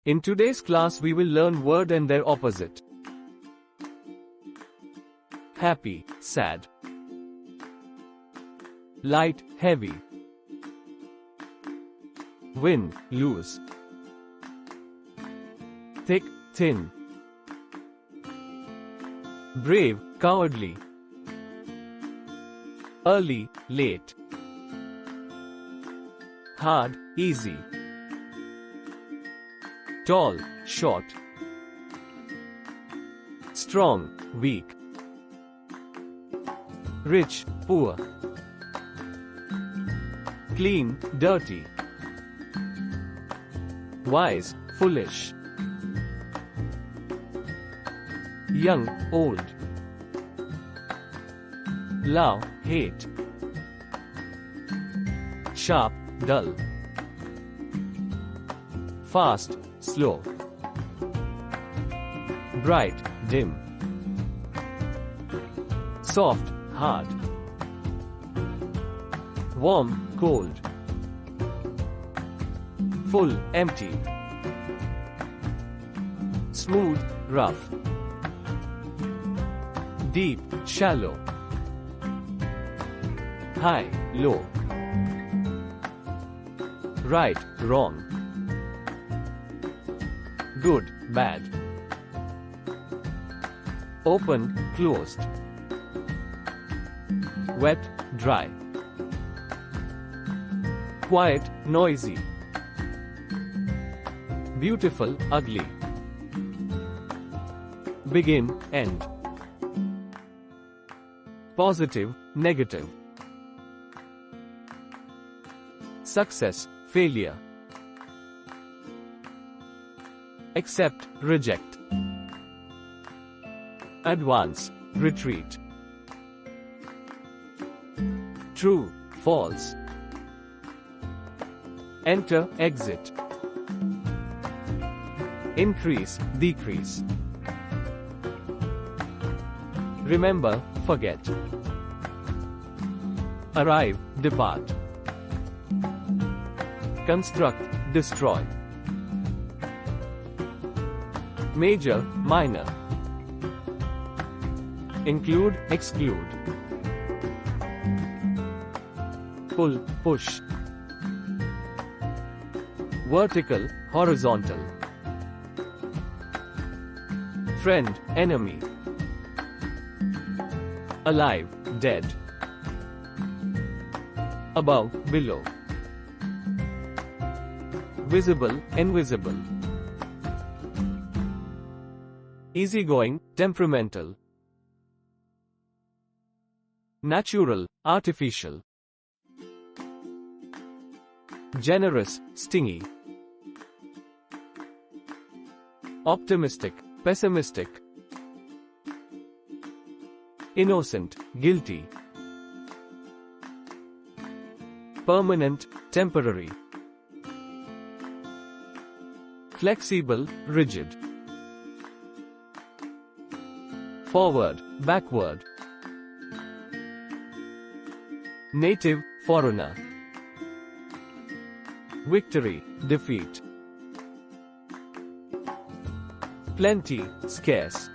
In today's class we will learn word and their opposite. Happy, sad. Light, heavy. Win, lose. Thick, thin. Brave, cowardly. Early, late. Hard, easy. Tall, short. Strong, weak. Rich, poor. Clean, dirty. Wise, foolish. Young, old. Love, hate. Sharp, dull. Fast, slow. Bright, dim. Soft, hard. Warm, cold. Full, empty. Smooth, rough. Deep, shallow. High, low. Right, wrong. Good, bad. Open, closed. Wet, dry. Quiet, noisy. Beautiful, ugly. Begin, end. Positive, negative. Success, failure. Accept, reject. Advance, retreat. True, false. Enter, exit. Increase, decrease. Remember, forget. Arrive, depart. Construct, destroy. Major, minor. Include, exclude. Pull, push. Vertical, horizontal. Friend, enemy. Alive, dead. Above, below. Visible, invisible. Easygoing, temperamental. Natural, artificial. Generous, stingy. Optimistic, pessimistic. Innocent, guilty. Permanent, temporary. Flexible, rigid. Forward, backward. Native, foreigner. Victory, defeat. Plenty, scarce.